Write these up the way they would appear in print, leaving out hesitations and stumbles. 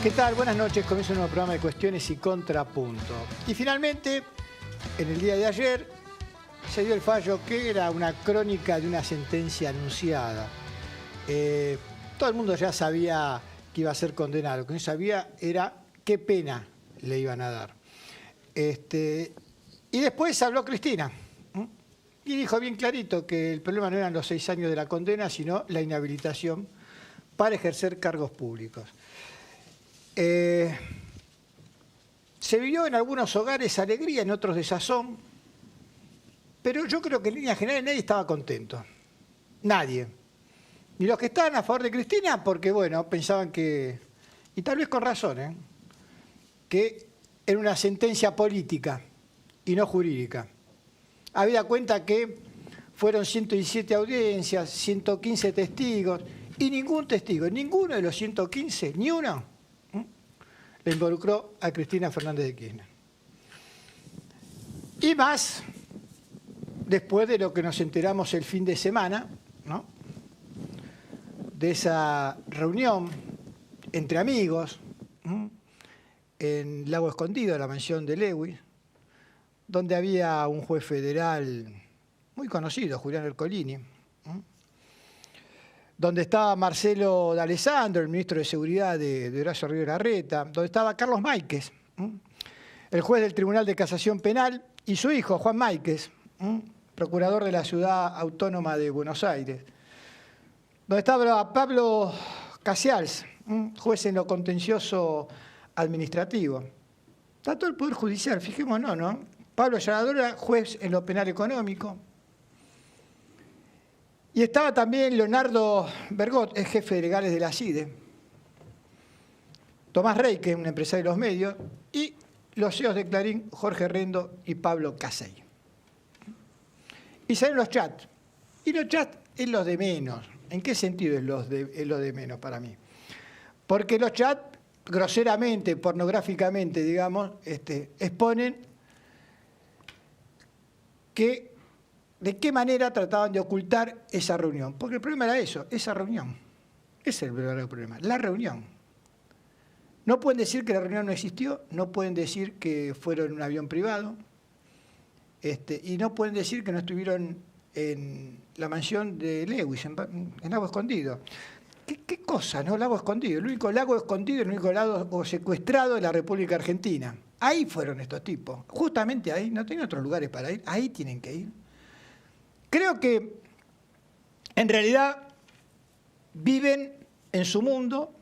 ¿Qué tal? Buenas noches. Comienza un nuevo programa de Cuestiones y Contrapunto. Y finalmente, en el día de ayer, se dio el fallo que era una crónica de una sentencia anunciada. Todo el mundo ya sabía que iba a ser condenado. Lo que no sabía era qué pena le iban a dar. Y después habló Cristina. Y dijo bien clarito que el problema no eran los 6 años de la condena, sino la inhabilitación para ejercer cargos públicos. Se vivió en algunos hogares alegría, en otros desazón, pero yo creo que en líneas generales nadie estaba contento. Nadie. Ni los que estaban a favor de Cristina, porque bueno, pensaban que, y tal vez con razón, que era una sentencia política y no jurídica. Habida cuenta que fueron 117 audiencias, 115 testigos, y ningún testigo, ninguno de los 115, ni uno, le involucró a Cristina Fernández de Kirchner. Y más, después de lo que nos enteramos el fin de semana, ¿no?, de esa reunión entre amigos en Lago Escondido, la mansión de Lewis, donde había un juez federal muy conocido, Julián Ercolini, donde estaba Marcelo D'Alessandro, el ministro de Seguridad de Horacio Rodríguez Larreta, donde estaba Carlos Máiquez, el juez del Tribunal de Casación Penal, y su hijo, Juan Máiquez, procurador de la Ciudad Autónoma de Buenos Aires, donde estaba Pablo Casals, juez en lo contencioso administrativo. Está todo el Poder Judicial, fijémonos, ¿no? Pablo Llanadora, juez en lo penal económico. Y estaba también Leonardo Bergot, el jefe de legales de la CIDE. Tomás Reike, un empresario de los medios. Y los CEOs de Clarín, Jorge Rendo y Pablo Casey. Y salen los chats. Y los chats es los de menos. ¿En qué sentido es lo de menos para mí? Porque los chats, groseramente, pornográficamente, digamos, exponen que de qué manera trataban de ocultar esa reunión. Porque el problema era eso, esa reunión. Ese es el verdadero problema, la reunión. No pueden decir que la reunión no existió, no pueden decir que fueron en un avión privado, y no pueden decir que no estuvieron en la mansión de Lewis, en Lago Escondido. ¿Qué cosa, no? Lago Escondido. El único lago escondido, el único lago secuestrado de la República Argentina. Ahí fueron estos tipos. Justamente ahí, no tienen otros lugares para ir. Ahí tienen que ir. Creo que, en realidad, viven en su mundo,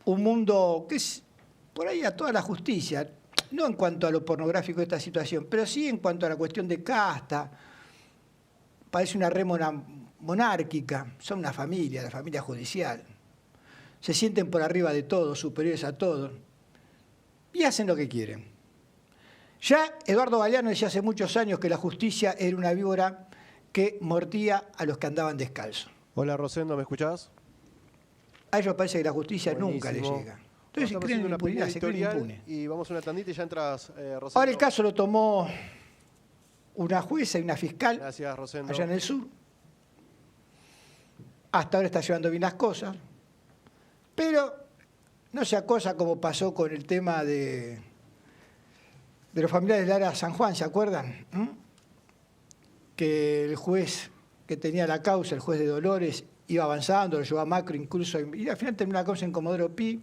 un mundo que es por ahí a toda la justicia, no en cuanto a lo pornográfico de esta situación, pero sí en cuanto a la cuestión de casta. Parece una rémora monárquica, son una familia, la familia judicial. Se sienten por arriba de todos, superiores a todos, y hacen lo que quieren. Ya Eduardo Galeano decía hace muchos años que la justicia era una víbora que mordía a los que andaban descalzos. Hola Rosendo, ¿me escuchás? A ellos parece que la justicia nunca les llega. Entonces se creen en la impunidad, se creen impunes. Y vamos a una tandita y ya entras, Rosendo. Ahora el caso lo tomó una jueza y una fiscal. Gracias, Rosendo. Allá en el sur. Hasta ahora está llevando bien las cosas. Pero no se acosa como pasó con el tema de los familiares de Lara San Juan, ¿se acuerdan? Que el juez que tenía la causa, el juez de Dolores, iba avanzando, lo llevó a Macro incluso, y al final terminó la causa en Comodoro Pi.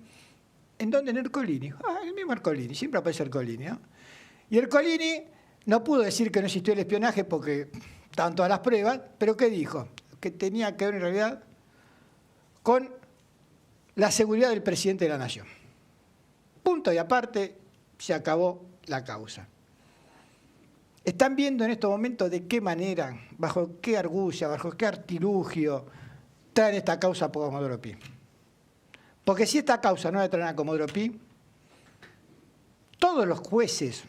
¿En dónde? En Ercolini. El mismo Ercolini, siempre aparece Ercolini, ¿no? Y Ercolini no pudo decir que no existió el espionaje porque estaban todas las pruebas, pero ¿qué dijo? Que tenía que ver en realidad con la seguridad del presidente de la Nación. Punto y aparte, se acabó la causa. Están viendo en estos momentos de qué manera, bajo qué argucia, bajo qué artilugio traen esta causa por Comodoro Pi. Porque si esta causa no la traen a Comodoro Pi, todos los jueces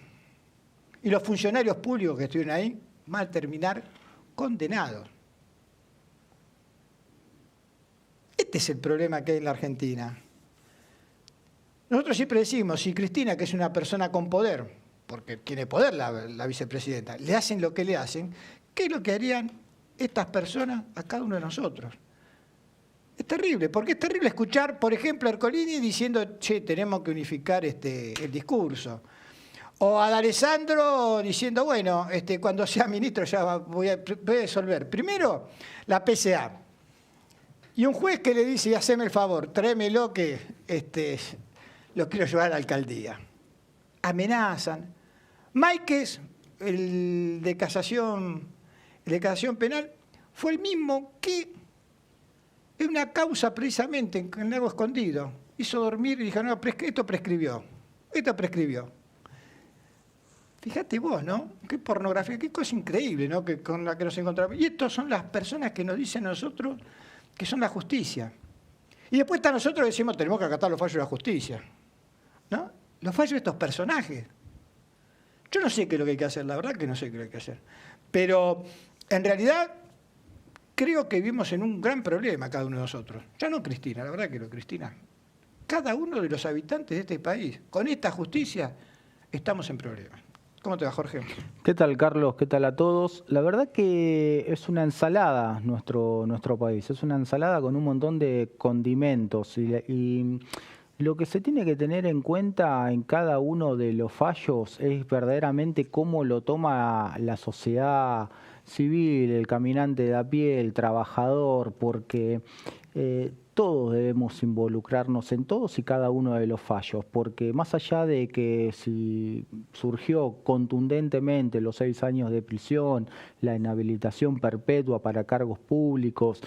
y los funcionarios públicos que estuvieron ahí van a terminar condenados. Este es el problema que hay en la Argentina. Nosotros siempre decimos, si Cristina, que es una persona con poder, porque tiene poder la vicepresidenta, le hacen lo que le hacen, ¿qué es lo que harían estas personas a cada uno de nosotros? Es terrible, porque es terrible escuchar, por ejemplo, a Ercolini diciendo, che, tenemos que unificar el discurso. O a D'Alessandro diciendo, bueno, cuando sea ministro ya voy a resolver. Primero, la PCA. Y un juez que le dice, haceme el favor, tráemelo que lo quiero llevar a la alcaldía. Amenazan. Máiquez, el de casación penal, fue el mismo que en una causa precisamente en Lago Escondido hizo dormir y dijo, no, esto prescribió. Fíjate vos, ¿no? Qué pornografía, qué cosa increíble, ¿no? Con la que nos encontramos. Y estas son las personas que nos dicen a nosotros que son la justicia. Y después está nosotros que decimos, tenemos que acatar los fallos de la justicia, ¿no? Los fallos de estos personajes. Yo no sé qué es lo que hay que hacer, la verdad que no sé qué es lo que hay que hacer. Pero, en realidad, creo que vivimos en un gran problema cada uno de nosotros. Ya no Cristina, la verdad que no Cristina. Cada uno de los habitantes de este país, con esta justicia, estamos en problemas. ¿Cómo te va, Jorge? ¿Qué tal, Carlos? ¿Qué tal a todos? La verdad que es una ensalada nuestro país. Es una ensalada con un montón de condimentos. Y lo que se tiene que tener en cuenta en cada uno de los fallos es verdaderamente cómo lo toma la sociedad civil, el caminante de a pie, el trabajador, porque todos debemos involucrarnos en todos y cada uno de los fallos, porque más allá de que si surgió contundentemente los 6 años de prisión, la inhabilitación perpetua para cargos públicos,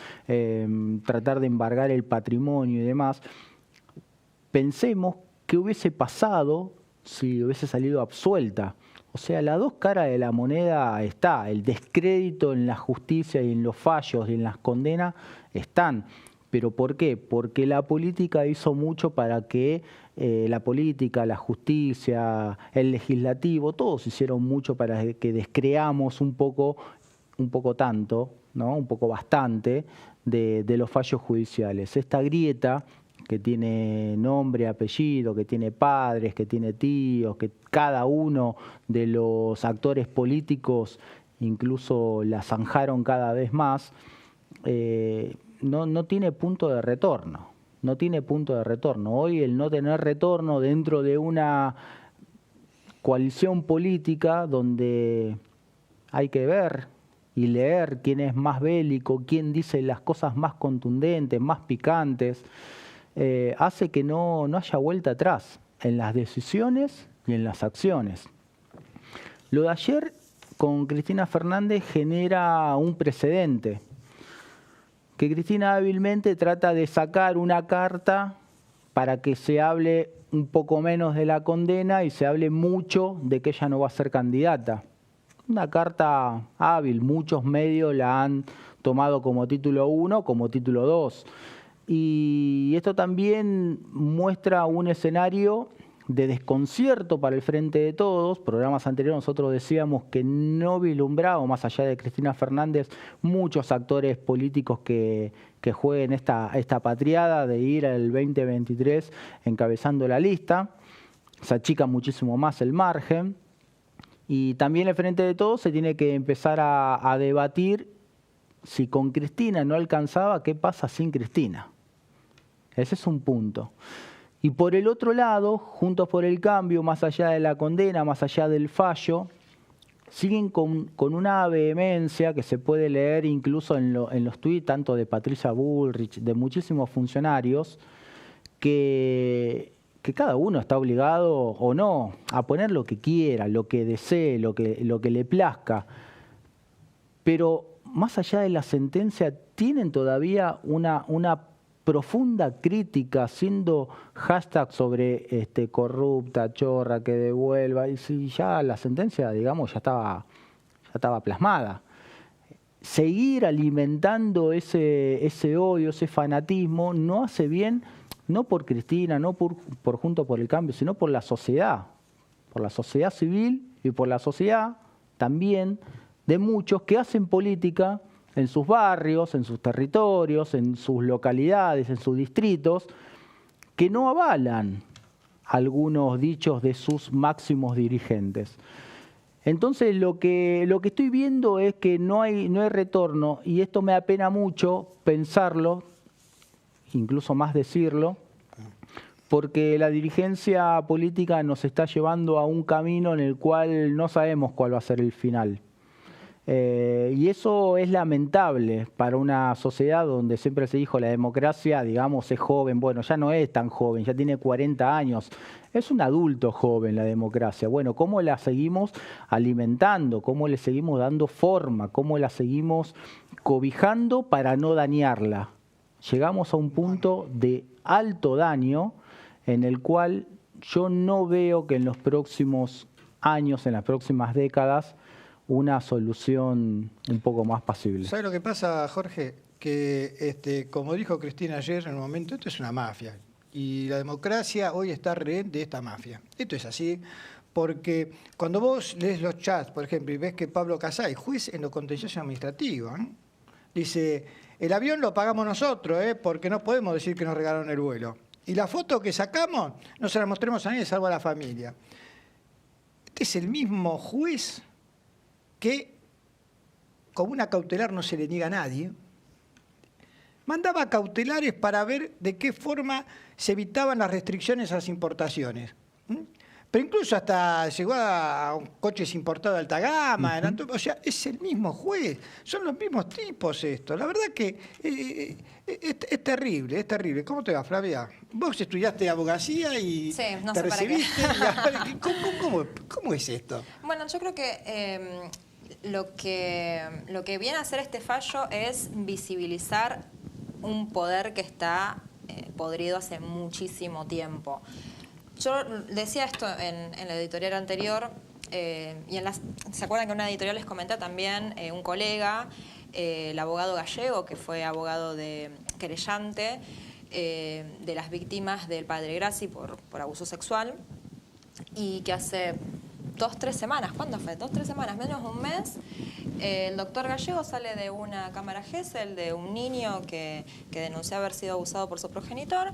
tratar de embargar el patrimonio y demás, pensemos qué hubiese pasado si hubiese salido absuelta. O sea, las dos caras de la moneda está, el descrédito en la justicia y en los fallos y en las condenas están. ¿Pero por qué? Porque la política hizo mucho para que la política, la justicia, el legislativo, todos hicieron mucho para que descreamos un poco tanto, ¿no? Un poco bastante de los fallos judiciales. Esta grieta que tiene nombre, apellido, que tiene padres, que tiene tíos, que cada uno de los actores políticos incluso la zanjaron cada vez más, no tiene punto de retorno. No tiene punto de retorno. Hoy el no tener retorno dentro de una coalición política donde hay que ver y leer quién es más bélico, quién dice las cosas más contundentes, más picantes, hace que no haya vuelta atrás en las decisiones y en las acciones. Lo de ayer con Cristina Fernández genera un precedente, que Cristina hábilmente trata de sacar una carta para que se hable un poco menos de la condena y se hable mucho de que ella no va a ser candidata. Una carta hábil, muchos medios la han tomado como título 1, como título 2. Y esto también muestra un escenario de desconcierto para el Frente de Todos. Programas anteriores nosotros decíamos que no vislumbraba, más allá de Cristina Fernández, muchos actores políticos que jueguen esta patriada de ir al 2023 encabezando la lista. Se achica muchísimo más el margen. Y también el Frente de Todos se tiene que empezar a debatir si con Cristina no alcanzaba, ¿qué pasa sin Cristina? Ese es un punto. Y por el otro lado, Juntos por el Cambio, más allá de la condena, más allá del fallo, siguen con una vehemencia que se puede leer incluso en los tuits, tanto de Patricia Bullrich, de muchísimos funcionarios, que cada uno está obligado o no a poner lo que quiera, lo que desee, lo que le plazca. Pero más allá de la sentencia, tienen todavía una profunda crítica, haciendo hashtag sobre corrupta, chorra, que devuelva, y si ya la sentencia, digamos, ya estaba plasmada. Seguir alimentando ese odio, ese fanatismo, no hace bien, no por Cristina, no por Juntos por el Cambio, sino por la sociedad civil y por la sociedad también de muchos que hacen política en sus barrios, en sus territorios, en sus localidades, en sus distritos, que no avalan algunos dichos de sus máximos dirigentes. Entonces lo que estoy viendo es que no hay retorno, y esto me apena mucho pensarlo, incluso más decirlo, porque la dirigencia política nos está llevando a un camino en el cual no sabemos cuál va a ser el final. Y eso es lamentable para una sociedad donde siempre se dijo la democracia, digamos, es joven. Bueno, ya no es tan joven, ya tiene 40 años. Es un adulto joven la democracia. Bueno, ¿cómo la seguimos alimentando? ¿Cómo le seguimos dando forma? ¿Cómo la seguimos cobijando para no dañarla? Llegamos a un punto de alto daño en el cual yo no veo que en los próximos años, en las próximas décadas, una solución un poco más pasible. ¿Sabes lo que pasa, Jorge? Que, como dijo Cristina ayer en un momento, esto es una mafia. Y la democracia hoy está rehén de esta mafia. Esto es así, porque cuando vos lees los chats, por ejemplo, y ves que Pablo Casay, juez en lo contencioso administrativo, dice, el avión lo pagamos nosotros, porque no podemos decir que nos regalaron el vuelo. Y la foto que sacamos no se la mostremos a nadie salvo a la familia. Este es el mismo juez que, como una cautelar no se le niega a nadie, mandaba cautelares para ver de qué forma se evitaban las restricciones a las importaciones. Pero incluso hasta llegó a coches importados de alta gama. O sea, es el mismo juez, son los mismos tipos esto. La verdad que es terrible, es terrible. ¿Cómo te va, Flavia? Vos estudiaste abogacía y sí, no te sé recibiste. para qué. ¿Cómo es esto? Bueno, yo creo que lo que viene a hacer este fallo es visibilizar un poder que está podrido hace muchísimo tiempo. Yo decía esto en la editorial anterior, y ¿se acuerdan que en una editorial les comenté también un colega, el abogado gallego, que fue abogado de querellante de las víctimas del padre Grassi por abuso sexual, y que hace 2-3 semanas, ¿cuándo fue? 2-3 semanas, menos un mes, el doctor Gallego sale de una cámara Gesell de un niño que denunció haber sido abusado por su progenitor,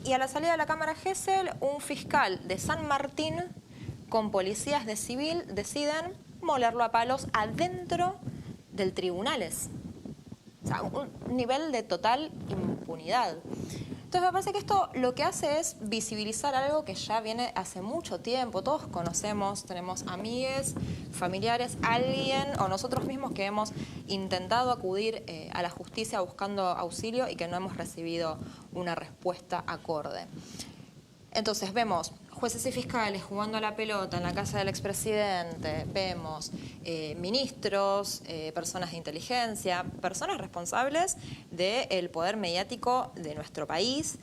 y a la salida de la cámara Gesell, un fiscal de San Martín con policías de civil deciden molerlo a palos adentro del tribunales. O sea, un nivel de total impunidad. Entonces me parece que esto lo que hace es visibilizar algo que ya viene hace mucho tiempo. Todos conocemos, tenemos amigues, familiares, alguien o nosotros mismos que hemos intentado acudir a la justicia buscando auxilio y que no hemos recibido una respuesta acorde. Entonces vemos jueces y fiscales jugando a la pelota en la casa del expresidente, vemos ministros, personas de inteligencia, personas responsables del poder mediático de nuestro país,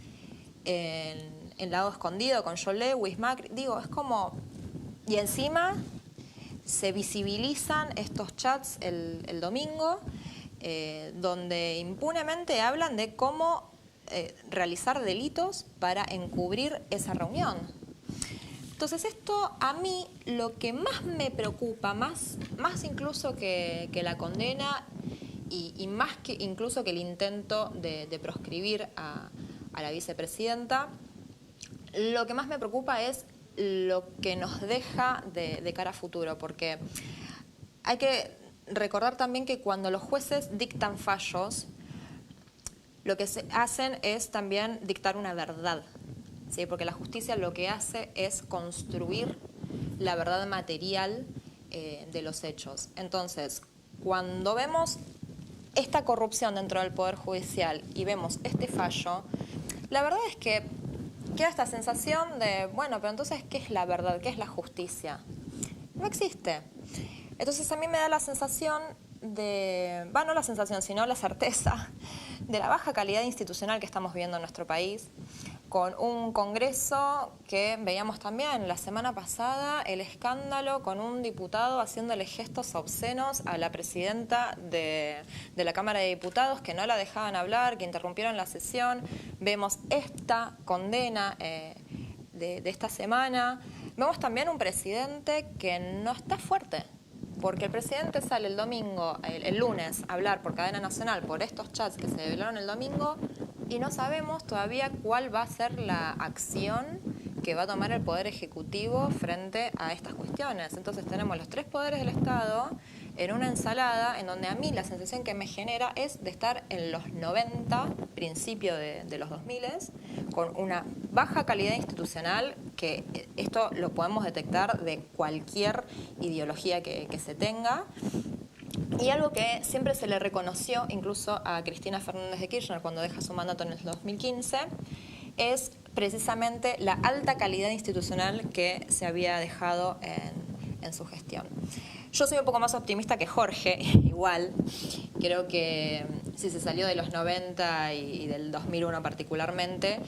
en lado escondido con John Lewis, Macri, digo, es como... Y encima se visibilizan estos chats el domingo, donde impunemente hablan de cómo realizar delitos para encubrir esa reunión. Entonces esto a mí lo que más me preocupa, más incluso que la condena y más que incluso que el intento de proscribir a la vicepresidenta, lo que más me preocupa es lo que nos deja de cara a futuro, porque hay que recordar también que cuando los jueces dictan fallos, lo que se hacen es también dictar una verdad, ¿sí? Porque la justicia lo que hace es construir la verdad material de los hechos. Entonces, cuando vemos esta corrupción dentro del Poder Judicial y vemos este fallo, la verdad es que queda esta sensación de, bueno, pero entonces, ¿qué es la verdad? ¿Qué es la justicia? No existe. Entonces, a mí me da la sensación no la sensación, sino la certeza de la baja calidad institucional que estamos viviendo en nuestro país, con un Congreso que veíamos también la semana pasada el escándalo con un diputado haciéndole gestos obscenos a la presidenta de la Cámara de Diputados, que no la dejaban hablar, que interrumpieron la sesión. Vemos esta condena de esta semana. Vemos también un presidente que no está fuerte, porque el presidente sale el lunes, a hablar por cadena nacional por estos chats que se develaron el domingo y no sabemos todavía cuál va a ser la acción que va a tomar el Poder Ejecutivo frente a estas cuestiones. Entonces tenemos los tres poderes del Estado en una ensalada en donde a mí la sensación que me genera es de estar en los 90, principio de los 2000, con una baja calidad institucional, que esto lo podemos detectar de cualquier ideología que se tenga. Y algo que siempre se le reconoció incluso a Cristina Fernández de Kirchner cuando deja su mandato en el 2015, es precisamente la alta calidad institucional que se había dejado en su gestión. Yo soy un poco más optimista que Jorge, igual. Creo que si se salió de los 90 y del 2001 particularmente,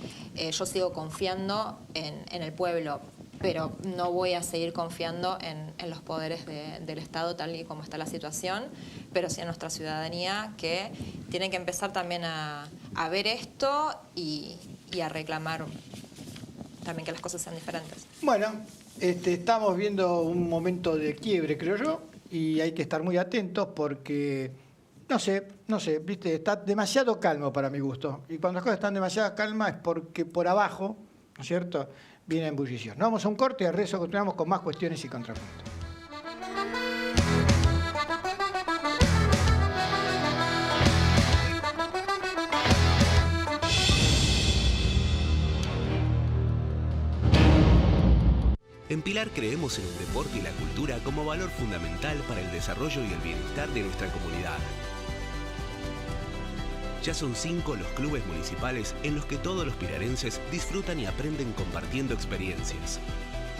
yo sigo confiando en el pueblo, pero no voy a seguir confiando en los poderes del Estado tal y como está la situación, pero sí en nuestra ciudadanía, que tiene que empezar también a ver esto y a reclamar también que las cosas sean diferentes. Bueno, estamos viendo un momento de quiebre, creo yo, y hay que estar muy atentos porque, no sé, viste, está demasiado calmo para mi gusto. Y cuando las cosas están demasiado calmas es porque por abajo, ¿no es cierto?, viene ebullición. Nos vamos a un corte y al regreso continuamos con más cuestiones y contrapuntos. En Pilar creemos en el deporte y la cultura como valor fundamental para el desarrollo y el bienestar de nuestra comunidad. Ya son 5 los clubes municipales en los que todos los pilarenses disfrutan y aprenden compartiendo experiencias.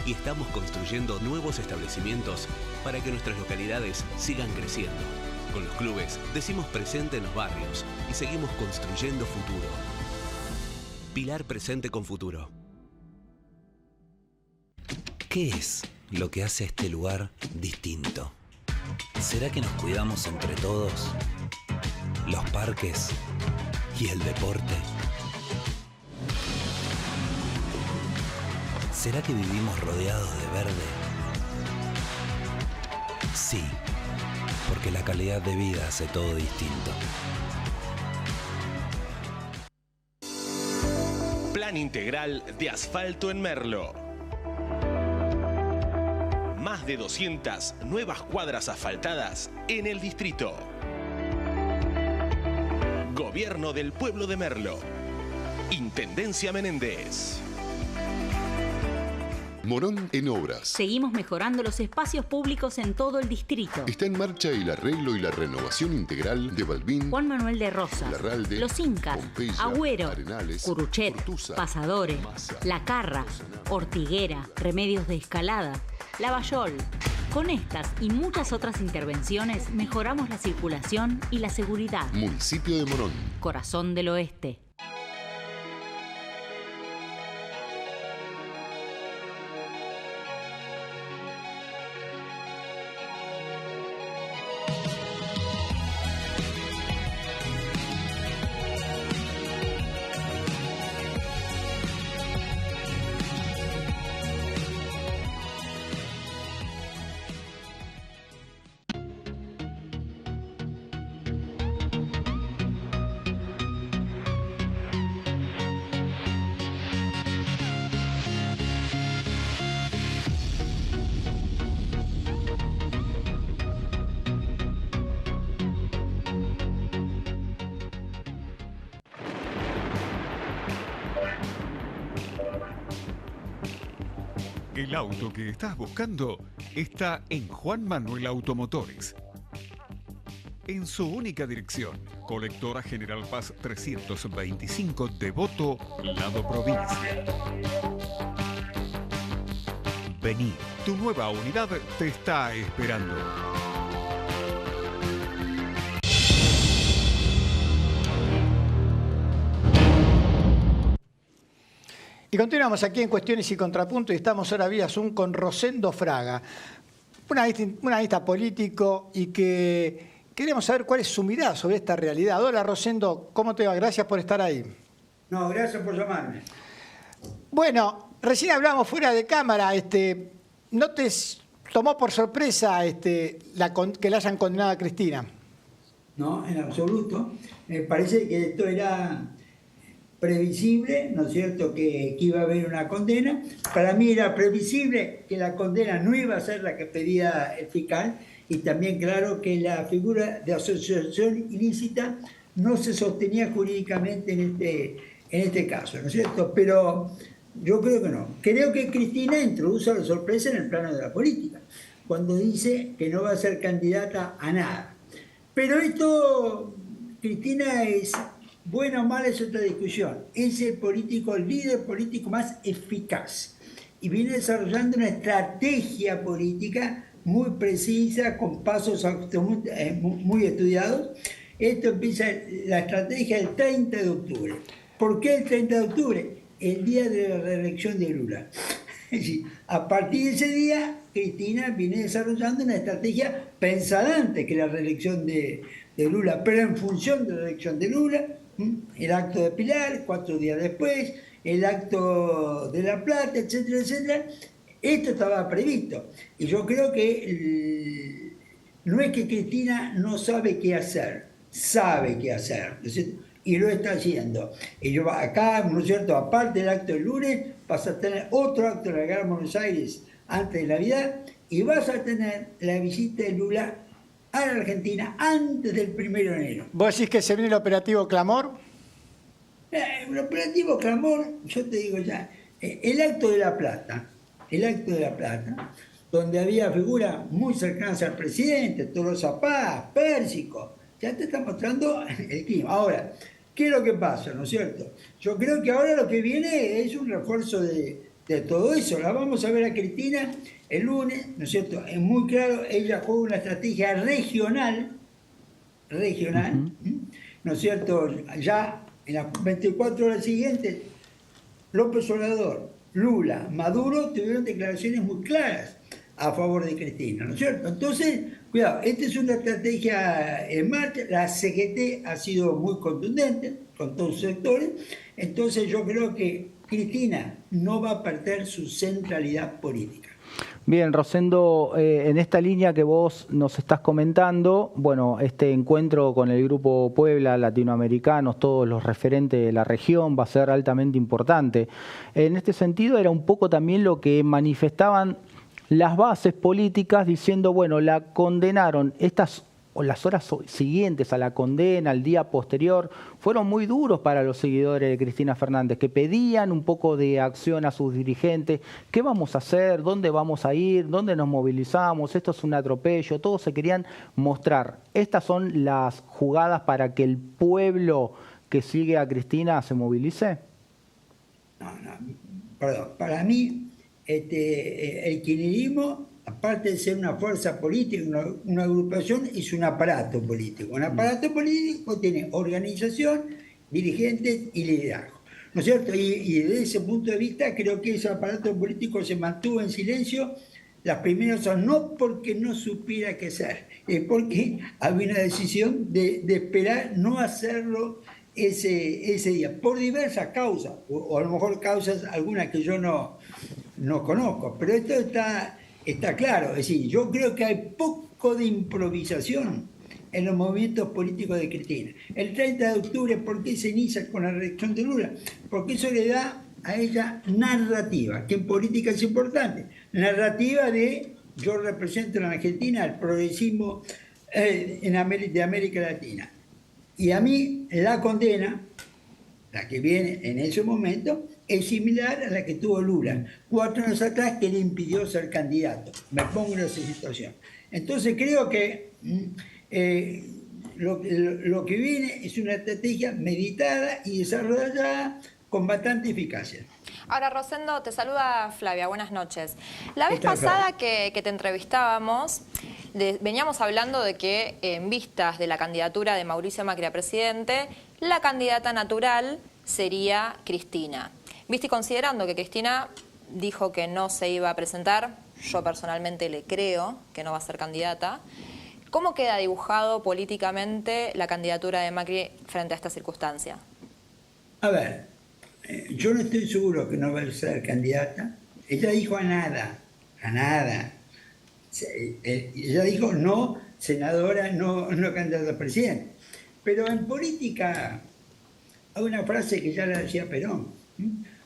Y estamos construyendo nuevos establecimientos para que nuestras localidades sigan creciendo. Con los clubes decimos presente en los barrios y seguimos construyendo futuro. Pilar presente con futuro. ¿Qué es lo que hace a este lugar distinto? ¿Será que nos cuidamos entre todos? ¿Los parques y el deporte? ¿Será que vivimos rodeados de verde? Sí, porque la calidad de vida hace todo distinto. Plan integral de asfalto en Merlo. Más de 200 nuevas cuadras asfaltadas en el distrito. Gobierno del Pueblo de Merlo. Intendencia Menéndez. Morón en obras. Seguimos mejorando los espacios públicos en todo el distrito. Está en marcha el arreglo y la renovación integral de Balbín, Juan Manuel de Rosas, Larralde, Los Incas, Pompeya, Agüero, Arenales, Curuchet, Ortuza, Pasadores, Massa, La Carra, Ortiguera, Remedios de Escalada, Lavallol. Con estas y muchas otras intervenciones mejoramos la circulación y la seguridad. Municipio de Morón. Corazón del Oeste. El auto que estás buscando está en Juan Manuel Automotores. En su única dirección, Colectora General Paz 325, Devoto, Lado Provincia. Vení, tu nueva unidad te está esperando. Y continuamos aquí en Cuestiones y Contrapuntos y estamos ahora vía Zoom con Rosendo Fraga, un analista político y que queremos saber cuál es su mirada sobre esta realidad. Hola Rosendo, ¿cómo te va? Gracias por estar ahí. No, gracias por llamarme. Bueno, recién hablamos fuera de cámara, ¿no te tomó por sorpresa que la hayan condenado a Cristina? No, en absoluto. Me parece que esto era previsible, ¿no es cierto?, que iba a haber una condena. Para mí era previsible que la condena no iba a ser la que pedía el fiscal, y también claro que la figura de asociación ilícita no se sostenía jurídicamente en este caso, ¿no es cierto? Pero yo creo que no. Creo que Cristina introduce la sorpresa en el plano de la política, cuando dice que no va a ser candidata a nada. Pero esto, Cristina, es buena o mala, es otra discusión. Es el líder político más eficaz y viene desarrollando una estrategia política muy precisa, con pasos muy estudiados. Esto empieza la estrategia el 30 de octubre. ¿Por qué el 30 de octubre? El día de la reelección de Lula. A partir de ese día, Cristina viene desarrollando una estrategia pensada antes que la reelección de Lula, pero en función de la reelección de Lula, el acto de Pilar, 4 días después, el acto de La Plata, etcétera, etcétera. Esto estaba previsto. Y yo creo que no es que Cristina no sabe qué hacer, sabe qué hacer, ¿no es cierto? Y lo está haciendo. Y yo acá, ¿no es cierto?, aparte del acto del lunes, vas a tener otro acto en la Gran Buenos Aires antes de Navidad, y vas a tener la visita de Lula a la Argentina antes del 1 de enero. ¿Vos decís que se viene el operativo Clamor? El operativo Clamor, yo te digo ya, el acto de La Plata, donde había figuras muy cercanas al presidente, Tolosa Paz, Pérsico, ya te está mostrando el clima. Ahora, ¿qué es lo que pasa, no es cierto? Yo creo que ahora lo que viene es un refuerzo de todo eso. La vamos a ver a Cristina el lunes, ¿no es cierto? Es muy claro, ella juega una estrategia regional, ¿no es cierto? Ya en las 24 horas siguientes, López Obrador, Lula, Maduro tuvieron declaraciones muy claras a favor de Cristina, ¿no es cierto? Entonces, cuidado, esta es una estrategia en marcha. La CGT ha sido muy contundente con todos sus sectores. Entonces yo creo que Cristina no va a perder su centralidad política. Bien, Rosendo, en esta línea que vos nos estás comentando, bueno, este encuentro con el Grupo Puebla, latinoamericanos, todos los referentes de la región, va a ser altamente importante. En este sentido era un poco también lo que manifestaban las bases políticas, diciendo, bueno, la condenaron, las horas siguientes a la condena, al día posterior, fueron muy duros para los seguidores de Cristina Fernández, que pedían un poco de acción a sus dirigentes. ¿Qué vamos a hacer? ¿Dónde vamos a ir? ¿Dónde nos movilizamos? Esto es un atropello. Todos se querían mostrar. Estas son las jugadas para que el pueblo que sigue a Cristina se movilice. Perdón. Para mí, el kirchnerismo, aparte de ser una fuerza política, una agrupación, es un aparato político. Un aparato político tiene organización, dirigentes y liderazgo, ¿no es cierto? Y desde ese punto de vista creo que ese aparato político se mantuvo en silencio. Las primeras son no porque no supiera qué hacer, es porque había una decisión de esperar no hacerlo ese día, por diversas causas, o a lo mejor causas algunas que yo no conozco, pero esto está claro. Es decir, yo creo que hay poco de improvisación en los movimientos políticos de Cristina. El 30 de octubre, ¿por qué se inicia con la reelección de Lula? Porque eso le da a ella narrativa, que en política es importante. Narrativa de yo represento en la Argentina el progresismo de América Latina. Y a mí la condena, la que viene en ese momento, es similar a la que tuvo Lula 4 años atrás, que le impidió ser candidato. Me pongo en esa situación. Entonces creo que lo que viene es una estrategia meditada y desarrollada con bastante eficacia. Ahora, Rosendo, te saluda Flavia, buenas noches. La vez pasada que te entrevistábamos, veníamos hablando de que en vistas de la candidatura de Mauricio Macri a presidente, la candidata natural sería Cristina. Viste, considerando que Cristina dijo que no se iba a presentar, yo personalmente le creo que no va a ser candidata, ¿cómo queda dibujado políticamente la candidatura de Macri frente a esta circunstancia? A ver, yo no estoy seguro que no va a ser candidata. Ella dijo a nada. Ella dijo no senadora, no candidata a presidente. Pero en política, Hay una frase que ya la decía Perón.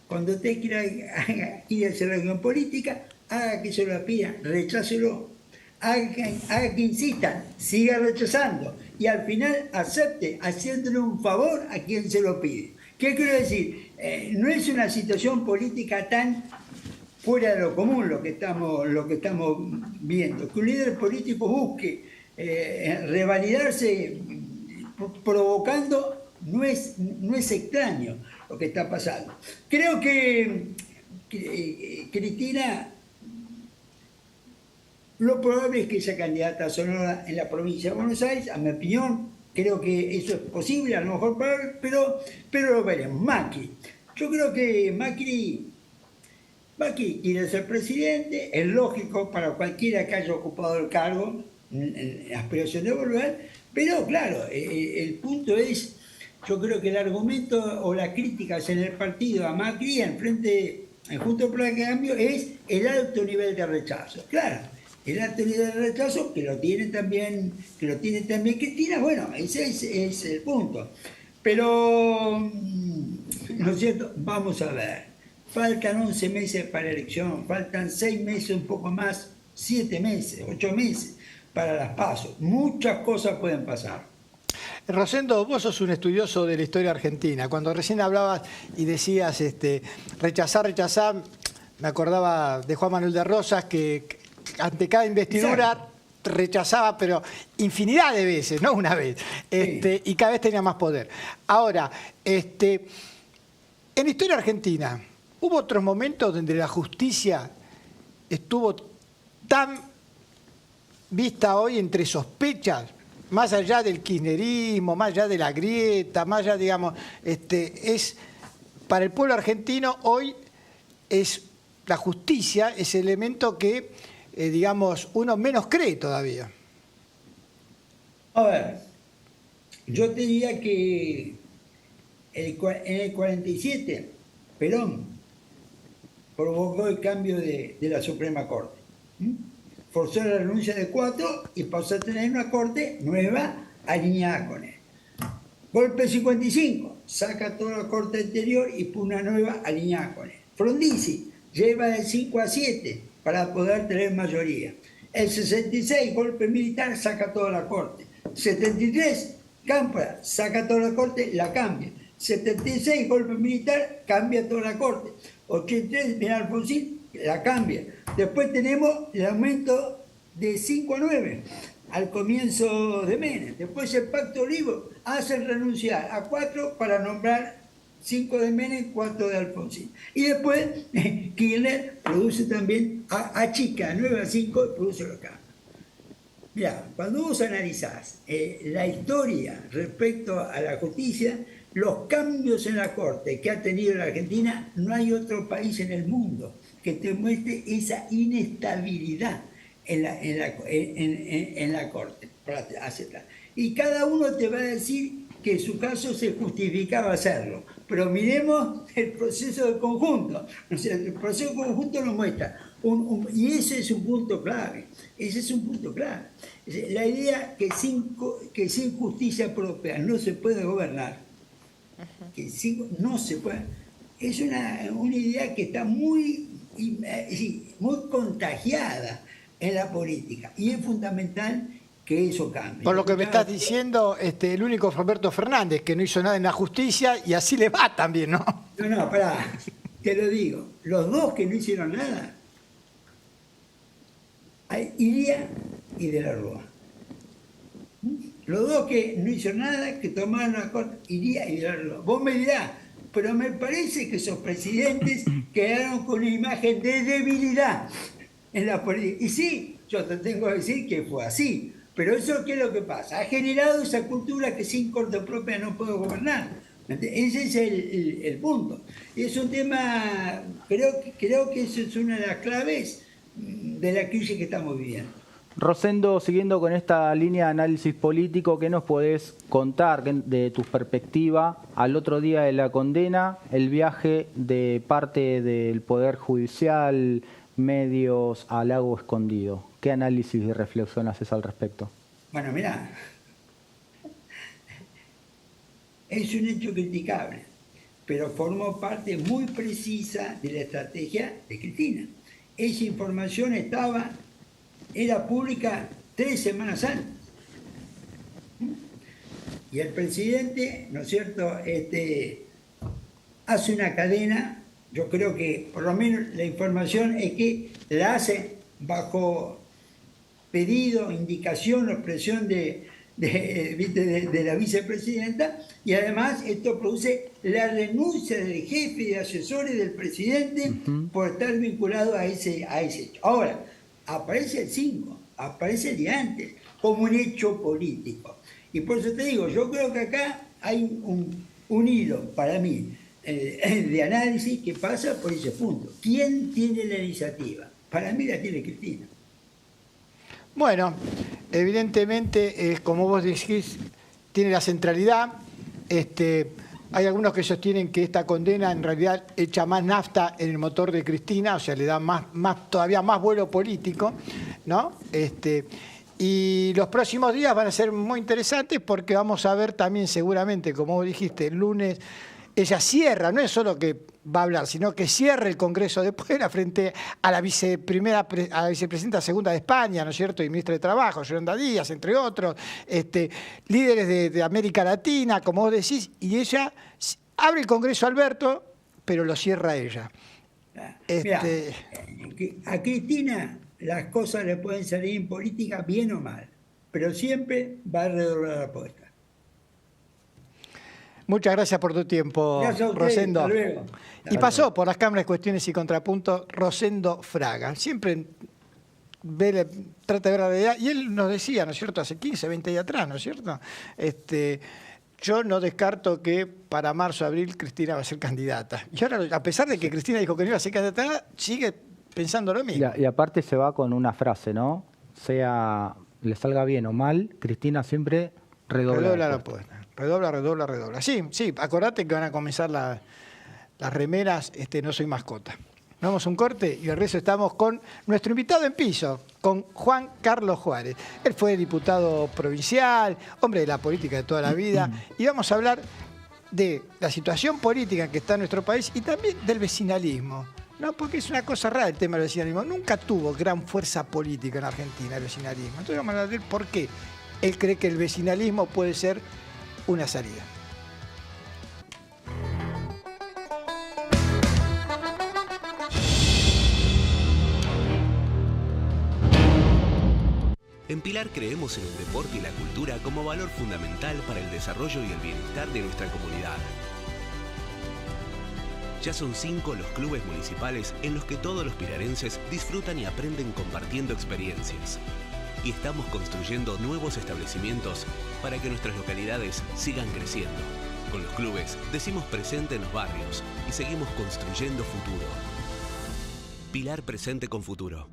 Cuando usted quiera hacer reunión política, haga que se lo pida, rechácelo. Haga que insista, siga rechazando. Y al final acepte, haciéndole un favor a quien se lo pide. ¿Qué quiero decir? No es una situación política tan fuera de lo común lo que estamos viendo. Que un líder político busque revalidarse provocando no es extraño lo que está pasando. Creo que Cristina, lo probable es que sea candidata a Sonora en la provincia de Buenos Aires, a mi opinión. Creo que eso es posible, a lo mejor, pero lo veremos. Macri. Yo creo que Macri quiere ser presidente, es lógico para cualquiera que haya ocupado el cargo, en aspiración de volver, pero claro, el punto es, yo creo que el argumento o las críticas en el partido a Macri, en Juntos por el Cambio, es el alto nivel de rechazo. Claro, el alto nivel de rechazo que lo tiene también Cristina, bueno, ese es el punto. Pero, ¿no es cierto? Vamos a ver. Faltan 11 meses para la elección, faltan 6 meses, un poco más, 7 meses, 8 meses para las PASO. Muchas cosas pueden pasar. Rosendo, vos sos un estudioso de la historia argentina. Cuando recién hablabas y decías rechazar, me acordaba de Juan Manuel de Rosas, que ante cada investidura rechazaba, pero infinidad de veces, no una vez, y cada vez tenía más poder. Ahora, en la historia argentina, ¿hubo otros momentos donde la justicia estuvo tan vista hoy entre sospechas, más allá del kirchnerismo, más allá de la grieta, más allá, digamos, es para el pueblo argentino hoy es la justicia, es el elemento que, digamos, uno menos cree todavía? A ver, yo te diría que en el 47, Perón provocó el cambio de la Suprema Corte. Forzó la renuncia de 4 y pasó a tener una corte nueva alineada con él. Golpe 55, saca toda la corte anterior y pone una nueva alineada con él. Frondizi lleva de 5 a 7 para poder tener mayoría. El 66, golpe militar, saca toda la corte. 73, Cámpora, saca toda la corte, la cambia. 76, golpe militar, cambia toda la corte. 83, viene Alfonsín, la cambia. Después tenemos el aumento de 5 a 9 al comienzo de Menem. Después el Pacto Olivo hace renunciar a 4 para nombrar 5 de Menem, 4 de Alfonsín. Y después Kirchner produce también, achica 9 a 5 y produce los cambios. Mirá, cuando vos analizás la historia respecto a la justicia, los cambios en la Corte que ha tenido la Argentina, no hay otro país en el mundo que te muestre esa inestabilidad en la Corte. Y cada uno te va a decir que en su caso se justificaba hacerlo. Pero miremos el proceso de conjunto. O sea, el proceso de conjunto nos muestra. Y ese es un punto clave. Ese es un punto clave. La idea que sin justicia propia no se puede gobernar, no se puede, es una idea que está muy contagiada en la política. Y es fundamental que eso cambie. Por lo que me estás diciendo, el único fue Alberto Fernández, que no hizo nada en la justicia, y así le va también, ¿no? No, pará, te lo digo. Los dos que no hicieron nada, Iría y De la Rúa. Los dos que no hicieron nada, que tomaron la corte, Iría y De la Rúa. Vos me dirás, pero me parece que esos presidentes quedaron con una imagen de debilidad en la política. Y sí, yo te tengo que decir que fue así. Pero eso, ¿qué es lo que pasa? Ha generado esa cultura que sin corte propia no puedo gobernar. Ese es el punto. Y es un tema, creo que eso es una de las claves de la crisis que estamos viviendo. Rosendo, siguiendo con esta línea de análisis político, ¿qué nos podés contar de tu perspectiva al otro día de la condena, el viaje de parte del Poder Judicial, medios a Lago Escondido? ¿Qué análisis y reflexión haces al respecto? Bueno, mirá, es un hecho criticable, pero formó parte muy precisa de la estrategia de Cristina. Esa información era pública 3 semanas antes. Y el presidente, ¿no es cierto?, hace una cadena. Yo creo que por lo menos la información es que la hace bajo pedido, indicación o presión de la vicepresidenta, y además esto produce la renuncia del jefe de asesores del presidente por estar vinculado a ese hecho. Ahora, aparece el 5, aparece el día antes, como un hecho político. Y por eso te digo, yo creo que acá hay un hilo, para mí, de análisis que pasa por ese punto. ¿Quién tiene la iniciativa? Para mí la tiene Cristina. Bueno, evidentemente, como vos decís, tiene la centralidad. Hay algunos que sostienen que esta condena en realidad echa más nafta en el motor de Cristina, o sea, le da todavía más vuelo político, ¿no? Y los próximos días van a ser muy interesantes porque vamos a ver también seguramente, como vos dijiste, el lunes ella cierra, no es solo que va a hablar, sino que cierra el Congreso de Puebla frente a la vicepresidenta segunda de España, ¿no es cierto?, y ministra de Trabajo, Yolanda Díaz, entre otros, líderes de América Latina, como vos decís, y ella abre el Congreso Alberto, pero lo cierra ella. Mirá, a Cristina las cosas le pueden salir en política bien o mal, pero siempre va a redoblar la apuesta. Muchas gracias por tu tiempo, Rosendo. Hasta luego. Y pasó por las cámaras Cuestiones y Contrapuntos Rosendo Fraga. Siempre trata de ver la realidad. Y él nos decía, ¿no es cierto?, hace 15, 20 días atrás, ¿no es cierto? Yo no descarto que para marzo, abril, Cristina va a ser candidata. Y ahora, a pesar de que Cristina dijo que no iba a ser candidata, sigue pensando lo mismo. Y aparte se va con una frase, ¿no? Le salga bien o mal, Cristina siempre redobla la apuesta. Redobla. Sí, acordate que van a comenzar las remeras No Soy Mascota. Nos vamos a un corte y al resto estamos con nuestro invitado en piso, con Juan Carlos Juárez. Él fue diputado provincial, hombre de la política de toda la vida, y vamos a hablar de la situación política que está en nuestro país y también del vecinalismo. No, porque es una cosa rara el tema del vecinalismo. Nunca tuvo gran fuerza política en Argentina el vecinalismo. Entonces vamos a ver por qué él cree que el vecinalismo puede ser una salida. En Pilar creemos en el deporte y la cultura como valor fundamental para el desarrollo y el bienestar de nuestra comunidad. Ya son 5 los clubes municipales en los que todos los pilarenses disfrutan y aprenden compartiendo experiencias. Y estamos construyendo nuevos establecimientos para que nuestras localidades sigan creciendo. Con los clubes decimos presente en los barrios y seguimos construyendo futuro. Pilar presente con futuro.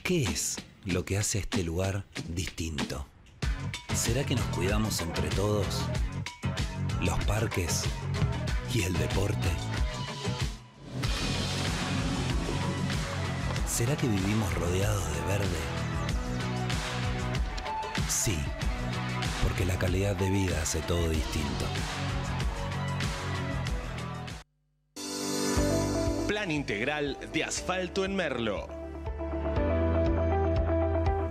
¿Qué es lo que hace este lugar distinto? ¿Será que nos cuidamos entre todos? ¿Los parques y el deporte? ¿Será que vivimos rodeados de verde? Sí, porque la calidad de vida hace todo distinto. Plan integral de asfalto en Merlo.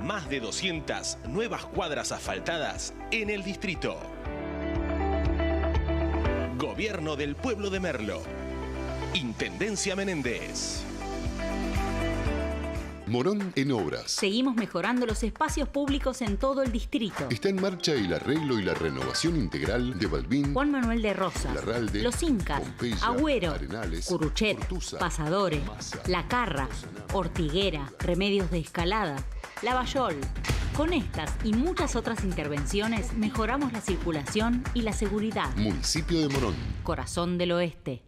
Más de 200 nuevas cuadras asfaltadas en el distrito. Gobierno del Pueblo de Merlo. Intendencia Menéndez. Morón en obras. Seguimos mejorando los espacios públicos en todo el distrito. Está en marcha el arreglo y la renovación integral de Balbín, Juan Manuel de Rosas, Larralde, Los Incas, Pompeya, Agüero, Arenales, Curuchet, Ortuza, Pasadores, Massa, La Carra, Ortiguera, Remedios de Escalada, Lavallol. Con estas y muchas otras intervenciones mejoramos la circulación y la seguridad. Municipio de Morón. Corazón del Oeste.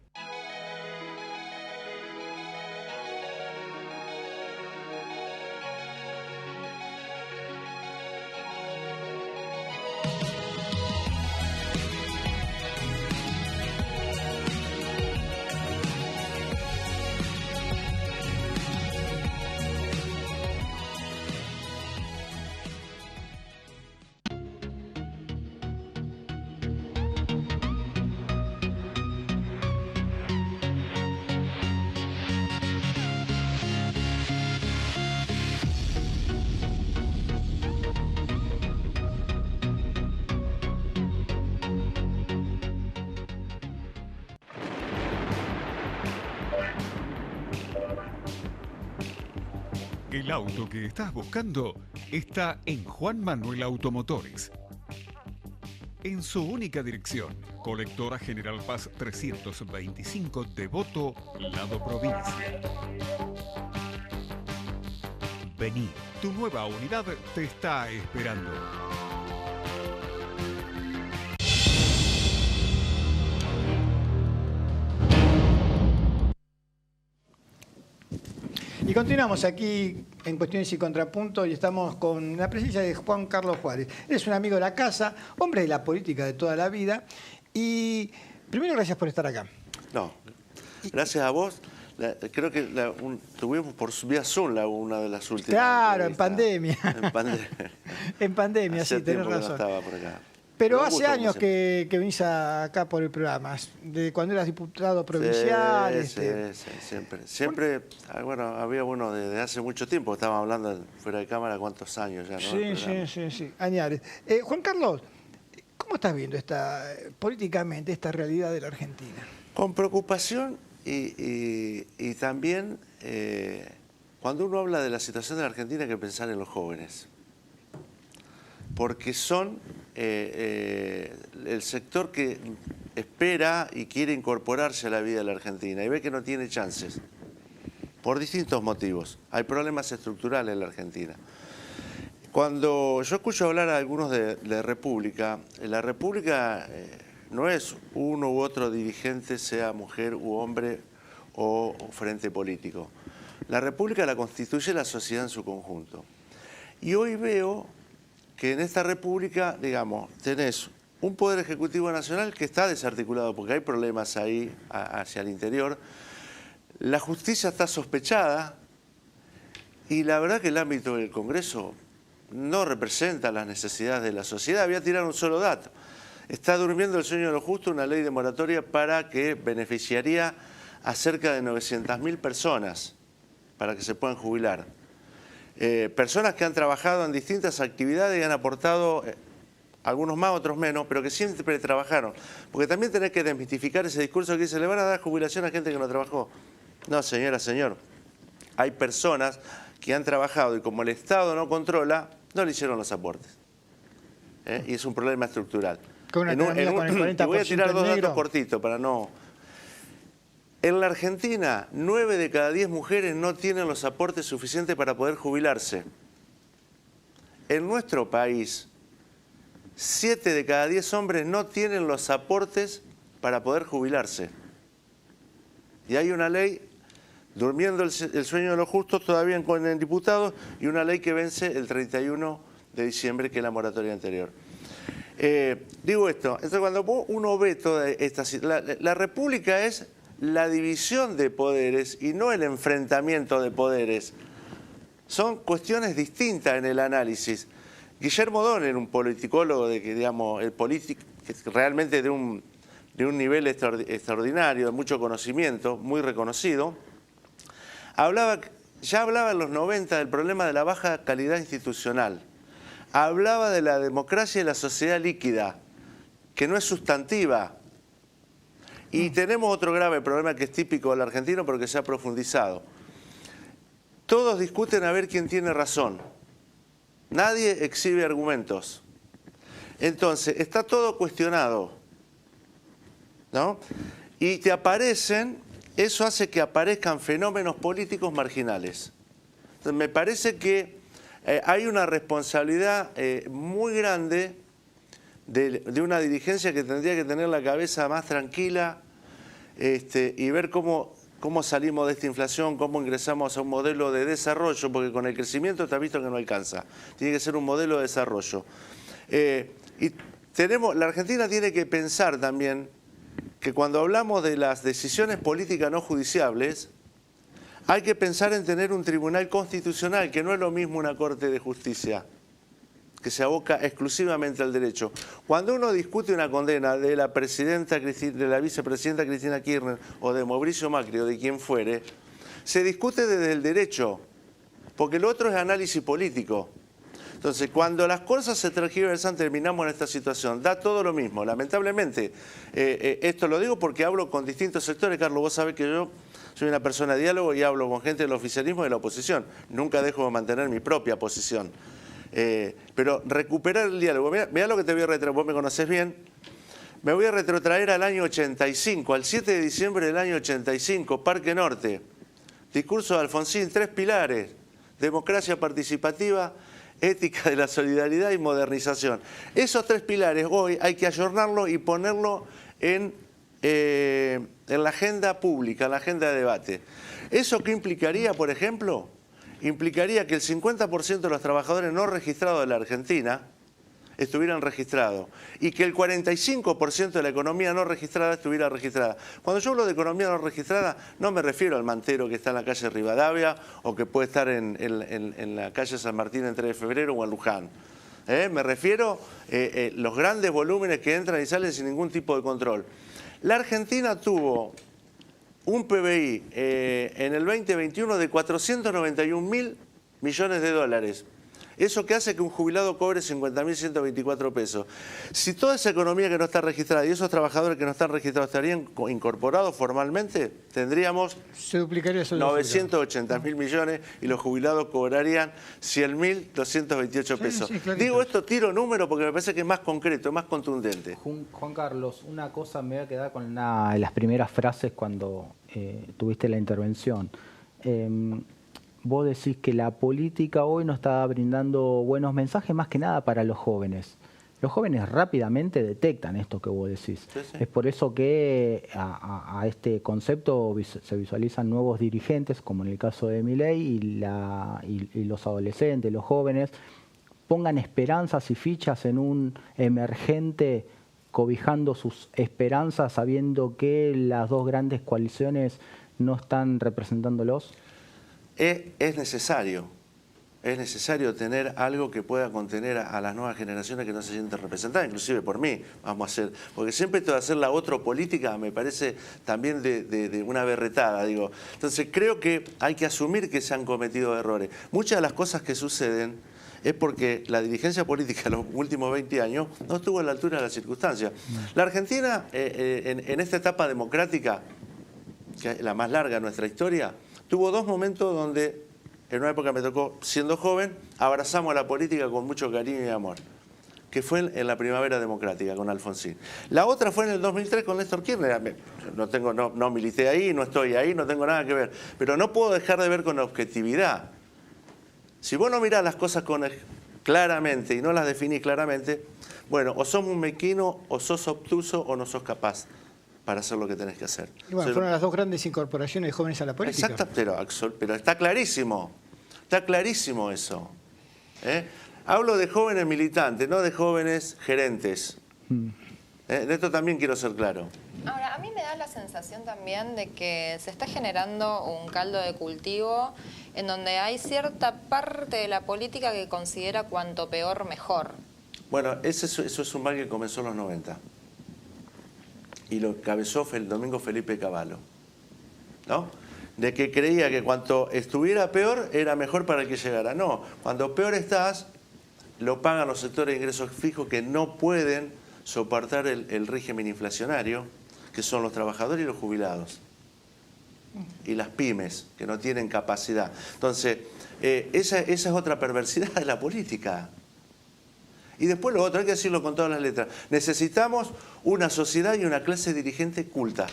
El auto que estás buscando está en Juan Manuel Automotores. En su única dirección, Colectora General Paz 325, Devoto, Lado Provincia. Vení, tu nueva unidad te está esperando. Y continuamos aquí en Cuestiones y Contrapuntos y estamos con la presencia de Juan Carlos Juárez. Él es un amigo de la casa, hombre de la política de toda la vida. Y primero, gracias por estar acá. No, gracias a vos. Creo que tuvimos por vía Zoom una de las últimas. Claro, en pandemia. En pandemia. En pandemia, sí, tenés razón. No estaba por acá. Pero hace años que venís acá por el programa, de cuando eras diputado provincial. Sí, siempre, bueno, había uno desde hace mucho tiempo, estábamos hablando fuera de cámara, cuántos años ya, ¿no? Sí, añares. Juan Carlos, ¿cómo estás viendo políticamente esta realidad de la Argentina? Con preocupación y también, cuando uno habla de la situación de la Argentina hay que pensar en los jóvenes. Porque son el sector que espera y quiere incorporarse a la vida de la Argentina y ve que no tiene chances, por distintos motivos. Hay problemas estructurales en la Argentina. Cuando yo escucho hablar a algunos de la República, la República no es uno u otro dirigente, sea mujer u hombre o frente político. La República la constituye la sociedad en su conjunto. Y hoy veo que en esta república, digamos, tenés un poder ejecutivo nacional que está desarticulado porque hay problemas ahí hacia el interior, la justicia está sospechada y la verdad que el ámbito del Congreso no representa las necesidades de la sociedad. Voy a tirar un solo dato. Está durmiendo el sueño de lo justo una ley de moratoria para que beneficiaría a cerca de 900.000 personas para que se puedan jubilar. Personas que han trabajado en distintas actividades y han aportado, algunos más, otros menos, pero que siempre trabajaron. Porque también tenés que desmitificar ese discurso que dice, le van a dar jubilación a gente que no trabajó. No, señora, señor. Hay personas que han trabajado y como el Estado no controla, no le hicieron los aportes. Y es un problema estructural. Con una economía con el 40% voy a tirar dos negro. datos cortitos para no... En la Argentina, 9 de cada 10 mujeres no tienen los aportes suficientes para poder jubilarse. En nuestro país, 7 de cada 10 hombres no tienen los aportes para poder jubilarse. Y hay una ley, durmiendo el sueño de los justos, todavía en diputados, y una ley que vence el 31 de diciembre, que es la moratoria anterior. Digo esto, entonces cuando uno ve toda esta situación, la República es la división de poderes y no el enfrentamiento de poderes. Son cuestiones distintas en el análisis. Guillermo Donner, un politicólogo realmente de un nivel extraordinario, de mucho conocimiento, muy reconocido, ya hablaba en los 90 del problema de la baja calidad institucional. Hablaba de la democracia y la sociedad líquida, que no es sustantiva. Y tenemos otro grave problema que es típico del argentino porque se ha profundizado. Todos discuten a ver quién tiene razón. Nadie exhibe argumentos. Entonces, está todo cuestionado, ¿no? Y te aparecen, eso hace que aparezcan fenómenos políticos marginales. Entonces, me parece que hay una responsabilidad muy grande de una dirigencia que tendría que tener la cabeza más tranquila y ver cómo salimos de esta inflación, cómo ingresamos a un modelo de desarrollo, porque con el crecimiento está visto que no alcanza. Tiene que ser un modelo de desarrollo. Y la Argentina tiene que pensar también que cuando hablamos de las decisiones políticas no judiciables, hay que pensar en tener un tribunal constitucional, que no es lo mismo una corte de justicia, que se aboca exclusivamente al derecho. Cuando uno discute una condena de la vicepresidenta Cristina Kirchner o de Mauricio Macri o de quien fuere, se discute desde el derecho, porque lo otro es análisis político. Entonces, cuando las cosas se tergiversan, terminamos en esta situación. Da todo lo mismo. Lamentablemente, esto lo digo porque hablo con distintos sectores. Carlos, vos sabés que yo soy una persona de diálogo y hablo con gente del oficialismo y de la oposición. Nunca dejo de mantener mi propia posición. Pero recuperar el diálogo. Mirá lo que te voy a retraer, vos me conocés bien. Me voy a retrotraer al año 85, al 7 de diciembre del año 85, Parque Norte. Discurso de Alfonsín, 3 pilares: democracia participativa, ética de la solidaridad y modernización. Esos 3 pilares hoy hay que ayornarlo y ponerlo en la agenda pública, en la agenda de debate. ¿Eso qué implicaría, por ejemplo? Implicaría que el 50% de los trabajadores no registrados de la Argentina estuvieran registrados y que el 45% de la economía no registrada estuviera registrada. Cuando yo hablo de economía no registrada, no me refiero al mantero que está en la calle Rivadavia o que puede estar en la calle San Martín en 3 de febrero o en Luján. Me refiero a los grandes volúmenes que entran y salen sin ningún tipo de control. La Argentina tuvo un PBI en el 2021 de 491.000 millones de dólares. Eso que hace que un jubilado cobre 50.124 pesos. Si toda esa economía que no está registrada y esos trabajadores que no están registrados estarían incorporados formalmente, tendríamos 980.000 millones y los jubilados cobrarían 100.228 pesos. Sí, digo esto, tiro número porque me parece que es más concreto, más contundente. Juan Carlos, una cosa me voy a quedar con una de las primeras frases cuando tuviste la intervención. Vos decís que la política hoy no está brindando buenos mensajes, más que nada para los jóvenes. Los jóvenes rápidamente detectan esto que vos decís. Sí, sí. Es por eso que a este concepto se visualizan nuevos dirigentes, como en el caso de Milei, y los adolescentes, los jóvenes, pongan esperanzas y fichas en un emergente cobijando sus esperanzas, sabiendo que las 2 grandes coaliciones no están representándolos. Es necesario tener algo que pueda contener a las nuevas generaciones que no se sienten representadas, inclusive por mí, vamos a hacer, porque siempre esto de hacer la otra política me parece también de una berretada, digo. Entonces creo que hay que asumir que se han cometido errores. Muchas de las cosas que suceden es porque la dirigencia política en los últimos 20 años no estuvo a la altura de las circunstancias. La Argentina, en esta etapa democrática, que es la más larga de nuestra historia, tuvo 2 momentos donde, en una época me tocó, siendo joven, abrazamos a la política con mucho cariño y amor, que fue en la primavera democrática con Alfonsín. La otra fue en el 2003 con Néstor Kirchner. No milité ahí, no estoy ahí, no tengo nada que ver, pero no puedo dejar de ver con objetividad. Si vos no mirás las cosas claramente y no las definís claramente, bueno, o sos un mequino, o sos obtuso, o no sos capaz para hacer lo que tenés que hacer. Y bueno, fueron las 2 grandes incorporaciones de jóvenes a la política. Exacto, pero está clarísimo eso. Hablo de jóvenes militantes, no de jóvenes gerentes. De esto también quiero ser claro. Ahora, a mí me da la sensación también de que se está generando un caldo de cultivo en donde hay cierta parte de la política que considera cuanto peor mejor. Bueno, eso es un mal que comenzó en los 90. Y lo encabezó el domingo Felipe Cavallo, ¿no? De que creía que cuanto estuviera peor era mejor para el que llegara. No, cuando peor estás, lo pagan los sectores de ingresos fijos que no pueden soportar el régimen inflacionario, que son los trabajadores y los jubilados. Y las pymes, que no tienen capacidad. Entonces, esa es otra perversidad de la política. Y después lo otro, hay que decirlo con todas las letras. Necesitamos una sociedad y una clase dirigente culta.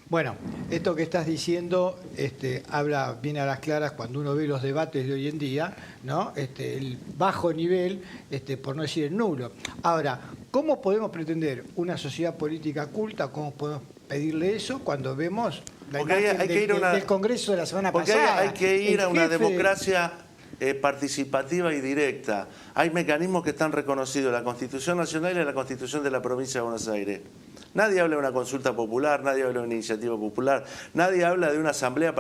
Bueno, esto que estás diciendo habla bien a las claras cuando uno ve los debates de hoy en día, ¿no? El bajo nivel, por no decir el nulo. Ahora, ¿cómo podemos pretender una sociedad política culta? ¿Cómo podemos pedirle eso cuando vemos la imagen del Congreso de la semana pasada? Hay que ir a una democracia participativa y directa. Hay mecanismos que están reconocidos, la Constitución Nacional y la Constitución de la Provincia de Buenos Aires. Nadie habla de una consulta popular, nadie habla de una iniciativa popular, nadie habla de una asamblea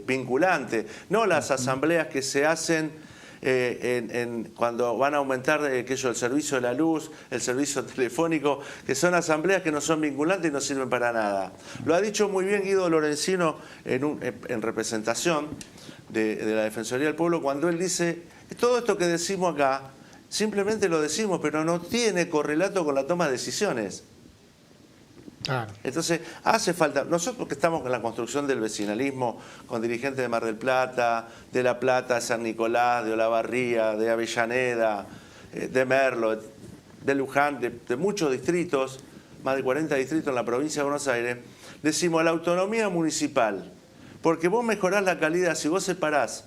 vinculante, no las asambleas que se hacen cuando van a aumentar el servicio de la luz, el servicio telefónico, que son asambleas que no son vinculantes y no sirven para nada. Lo ha dicho muy bien Guido Lorenzino en representación de la Defensoría del Pueblo, cuando él dice, todo esto que decimos acá, simplemente lo decimos, pero no tiene correlato con la toma de decisiones. Claro. Entonces, hace falta, nosotros que estamos en la construcción del vecinalismo, con dirigentes de Mar del Plata, de La Plata, de San Nicolás, de Olavarría, de Avellaneda, de Merlo, de Luján, de muchos distritos, más de 40 distritos en la provincia de Buenos Aires, decimos la autonomía municipal, porque vos mejorás la calidad si vos separás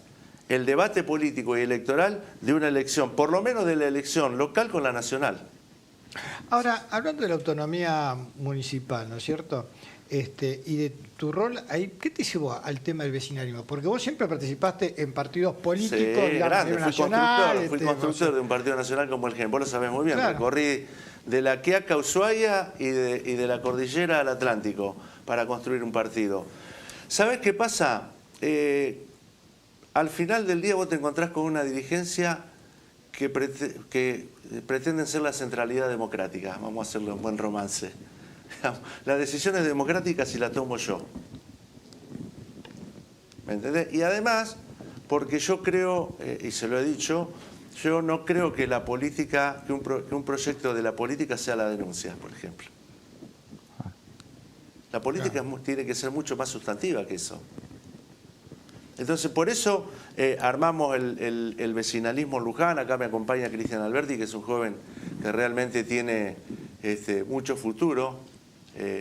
el debate político y electoral de una elección, por lo menos de la elección local con la nacional. Ahora, hablando de la autonomía municipal, ¿no es cierto? Y de tu rol ahí, ¿qué te llevó al tema del vecinalismo? Porque vos siempre participaste en partidos políticos, sí, digamos, grande, nacional. Fui constructor de un partido nacional como el GEN, vos lo sabés muy bien, claro. Recorrí de la Quiaca a Ushuaia y de la cordillera al Atlántico para construir un partido. ¿Sabés qué pasa? Al final del día vos te encontrás con una dirigencia que pretenden ser la centralidad democrática. Vamos a hacerle un buen romance. Las decisiones democráticas si las tomo yo. ¿Me entendés? Y además, porque yo creo, y se lo he dicho, yo no creo que la política, que un proyecto de la política sea la denuncia, por ejemplo. La política tiene que ser mucho más sustantiva que eso. Entonces, por eso armamos el vecinalismo en Luján. Acá me acompaña Cristian Alberti, que es un joven que realmente tiene mucho futuro,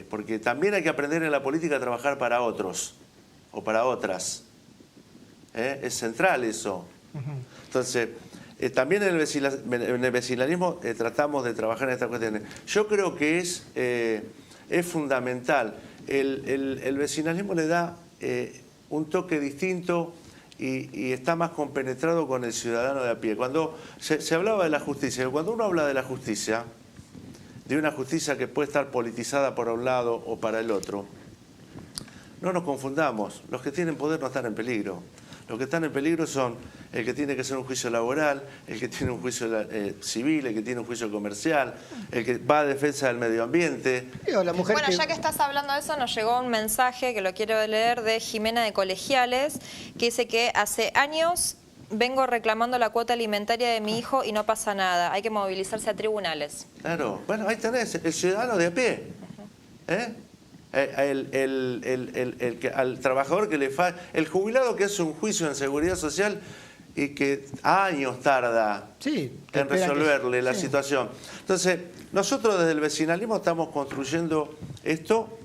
porque también hay que aprender en la política a trabajar para otros o para otras. Es central eso. Entonces, también en el vecinalismo tratamos de trabajar en estas cuestiones. Yo creo que es fundamental. El vecinalismo le da un toque distinto y está más compenetrado con el ciudadano de a pie. Cuando se hablaba de la justicia, cuando uno habla de la justicia, de una justicia que puede estar politizada por un lado o para el otro, no nos confundamos, los que tienen poder no están en peligro. Los que están en peligro son el que tiene que hacer un juicio laboral, el que tiene un juicio civil, el que tiene un juicio comercial, el que va a defensa del medio ambiente. Bueno, ya que estás hablando de eso, nos llegó un mensaje que lo quiero leer de Jimena de Colegiales, que dice que hace años vengo reclamando la cuota alimentaria de mi hijo y no pasa nada. Hay que movilizarse a tribunales. Claro, bueno, ahí tenés, el ciudadano de a pie. Al trabajador que le falla, el jubilado que hace un juicio en seguridad social y que años tarda en resolverle la situación. Entonces, nosotros desde el vecinalismo estamos construyendo esto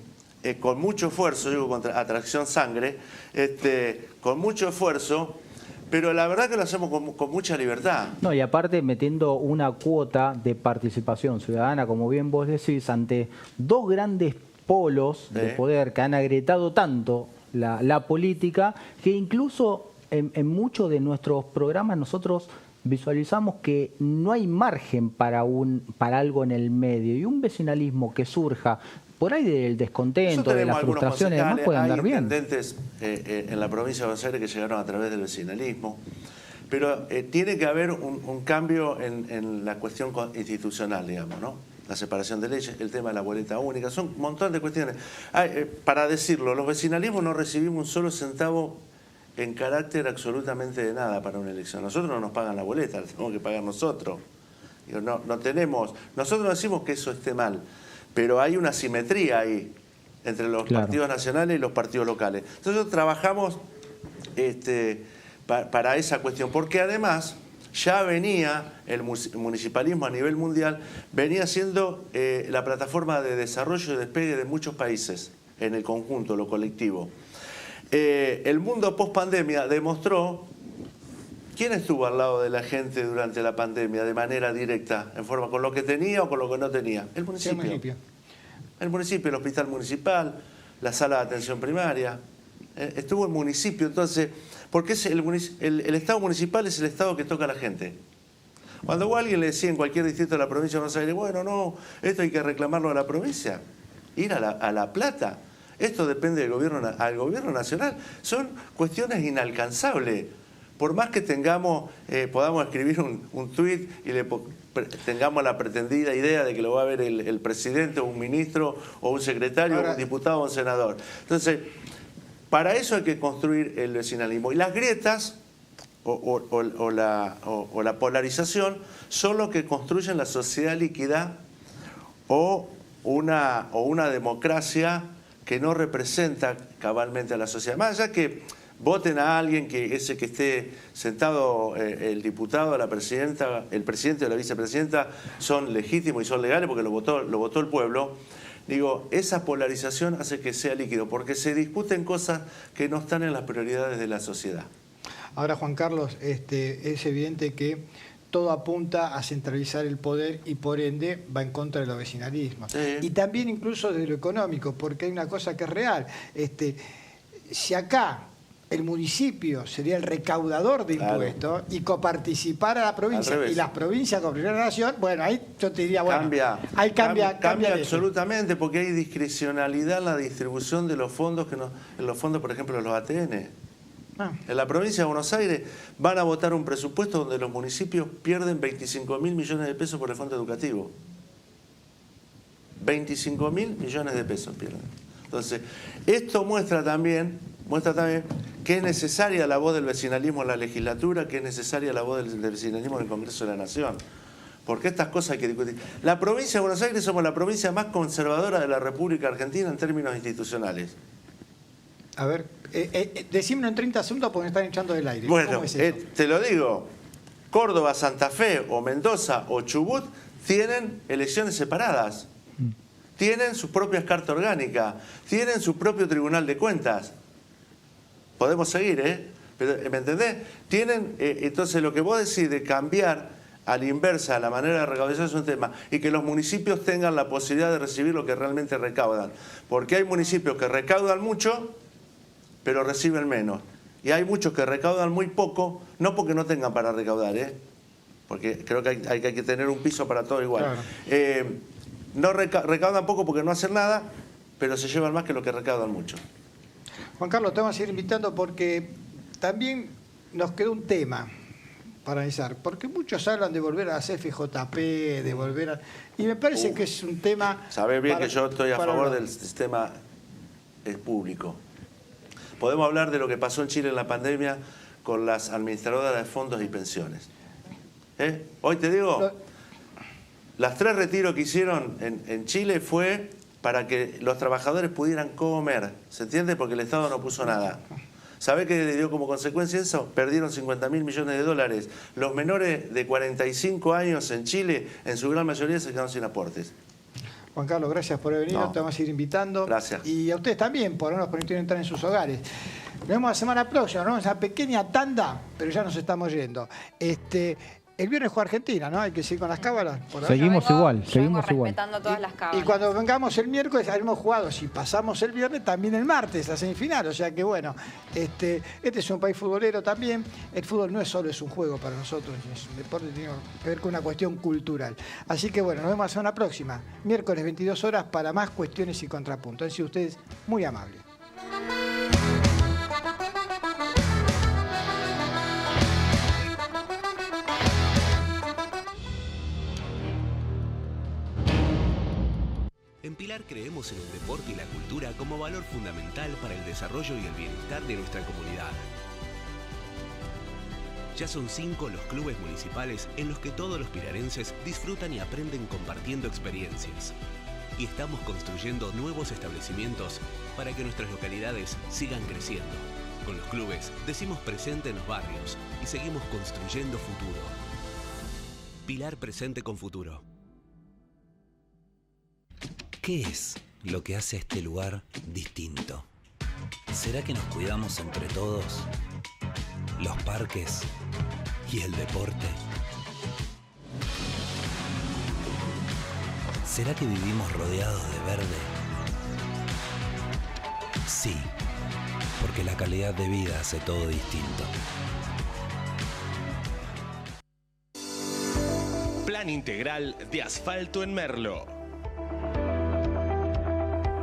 con mucho esfuerzo, digo, contra Atracción Sangre, con mucho esfuerzo, pero la verdad que lo hacemos con mucha libertad. No, y aparte metiendo una cuota de participación ciudadana, como bien vos decís, ante dos grandes polos de poder que han agrietado tanto la política, que incluso en muchos de nuestros programas nosotros visualizamos que no hay margen para algo en el medio, y un vecinalismo que surja por ahí del descontento, de la frustración y demás puede andar bien. Hay intendentes en la provincia de Buenos Aires que llegaron a través del vecinalismo, pero tiene que haber un cambio en la cuestión institucional, digamos, ¿no? La separación de leyes, el tema de la boleta única, son un montón de cuestiones. Para decirlo, los vecinalismos no recibimos un solo centavo en carácter absolutamente de nada para una elección. Nosotros no nos pagan la boleta, la tenemos que pagar nosotros. Digo, no tenemos, nosotros no decimos que eso esté mal, pero hay una simetría ahí entre los partidos nacionales y los partidos locales. Entonces nosotros trabajamos para esa cuestión, porque además ya venía el municipalismo a nivel mundial, venía siendo la plataforma de desarrollo y despegue de muchos países en el conjunto, lo colectivo. El mundo post-pandemia demostró quién estuvo al lado de la gente durante la pandemia de manera directa, en forma con lo que tenía o con lo que no tenía. El municipio. El municipio, el hospital municipal, la sala de atención primaria. Estuvo el municipio, entonces, porque el Estado municipal es el Estado que toca a la gente. Cuando alguien le decía en cualquier distrito de la provincia de Buenos Aires, bueno, no, esto hay que reclamarlo a la provincia, ir a La Plata, esto depende del gobierno nacional, son cuestiones inalcanzables por más que podamos escribir un tuit y tengamos la pretendida idea de que lo va a ver el presidente o un ministro o un secretario o un diputado o un senador. Entonces, para eso hay que construir el vecinalismo. Y las grietas o la polarización son lo que construyen la sociedad líquida o una democracia que no representa cabalmente a la sociedad. Más allá que voten a alguien que esté sentado, el diputado, la presidenta, el presidente o la vicepresidenta son legítimos y son legales porque lo votó el pueblo. Digo, esa polarización hace que sea líquido porque se discuten cosas que no están en las prioridades de la sociedad. Ahora, Juan Carlos, es evidente que todo apunta a centralizar el poder y por ende va en contra de los vecinalismos. Sí. Y también incluso de lo económico, porque hay una cosa que es real. Si acá el municipio sería el recaudador de impuestos y coparticipara a la provincia y las provincias coparticiparan a la nación, bueno, ahí yo te diría, bueno, cambia absolutamente porque hay discrecionalidad en la distribución de los fondos, en los fondos, por ejemplo, de los ATN. En la provincia de Buenos Aires van a votar un presupuesto donde los municipios pierden 25.000 millones de pesos por el fondo educativo. 25.000 millones de pesos pierden. Entonces, esto muestra también que es necesaria la voz del vecinalismo en la legislatura, que es necesaria la voz del vecinalismo en el Congreso de la Nación. Porque estas cosas hay que discutir. La provincia de Buenos Aires somos la provincia más conservadora de la República Argentina en términos institucionales. A ver, decímelo en 30 segundos porque me están echando del aire. Bueno, ¿Cómo es eso? te lo digo, Córdoba, Santa Fe o Mendoza o Chubut tienen elecciones separadas. Tienen sus propias cartas orgánicas, tienen su propio tribunal de cuentas. Podemos seguir, Pero, ¿me entendés? Entonces lo que vos decís de cambiar a la inversa la manera de recaudación es un tema, y que los municipios tengan la posibilidad de recibir lo que realmente recaudan. Porque hay municipios que recaudan mucho, pero reciben menos. Y hay muchos que recaudan muy poco, no porque no tengan para recaudar, porque creo que hay que tener un piso para todo igual. Claro. No recaudan poco porque no hacen nada, pero se llevan más que lo que recaudan mucho. Juan Carlos, te vamos a ir invitando porque también nos quedó un tema para analizar, porque muchos hablan de volver a la CFJP, de volver a... Y me parece que es un tema... Sabés bien que yo estoy a favor del sistema público. Podemos hablar de lo que pasó en Chile en la pandemia con las administradoras de fondos y pensiones. Hoy te digo, las 3 retiros que hicieron en Chile fue para que los trabajadores pudieran comer, ¿se entiende? Porque el Estado no puso nada. ¿Sabe qué le dio como consecuencia eso? Perdieron 50.000 millones de dólares. Los menores de 45 años en Chile, en su gran mayoría, se quedaron sin aportes. Juan Carlos, gracias por haber venido, te vamos a ir invitando. Gracias. Y a ustedes también, por no nos permitir entrar en sus hogares. Nos vemos la semana próxima, nos vemos a una pequeña tanda, pero ya nos estamos yendo. El viernes juega Argentina, ¿no? Hay que seguir con las cábalas. Seguimos igual. Respetando todas las cábalas. Y cuando vengamos el miércoles, habremos jugado, si pasamos el viernes, también el martes, la semifinal. O sea que bueno, este es un país futbolero también. El fútbol no es solo un juego para nosotros, es un deporte, tiene que ver con una cuestión cultural. Así que bueno, nos vemos la semana próxima, miércoles 22 horas, para más cuestiones y contrapuntos. Han sido ustedes muy amables. En Pilar creemos en el deporte y la cultura como valor fundamental para el desarrollo y el bienestar de nuestra comunidad. Ya son 5 los clubes municipales en los que todos los pilarenses disfrutan y aprenden compartiendo experiencias. Y estamos construyendo nuevos establecimientos para que nuestras localidades sigan creciendo. Con los clubes decimos presente en los barrios y seguimos construyendo futuro. Pilar presente con futuro. ¿Qué es lo que hace este lugar distinto? ¿Será que nos cuidamos entre todos? ¿Los parques y el deporte? ¿Será que vivimos rodeados de verde? Sí, porque la calidad de vida hace todo distinto. Plan integral de asfalto en Merlo.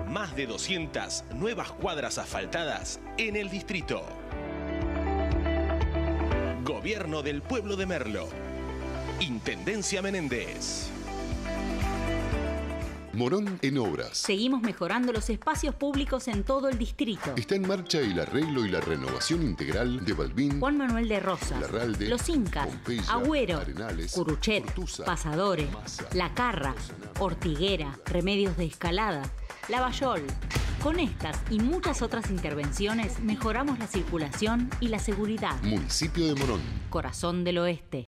Más de 200 nuevas cuadras asfaltadas en el distrito. Gobierno del Pueblo de Merlo. Intendencia Menéndez. Morón en obras. Seguimos mejorando los espacios públicos en todo el distrito. Está en marcha el arreglo y la renovación integral de Balbín, Juan Manuel de Rosas, Larralde, Los Incas, Pompeya, Agüero, Arenales, Curuchet, Ortuza, Pasadores, Massa, La Carra, Ortiguera, Remedios de Escalada, Lavallol. Con estas y muchas otras intervenciones mejoramos la circulación y la seguridad. Municipio de Morón. Corazón del Oeste.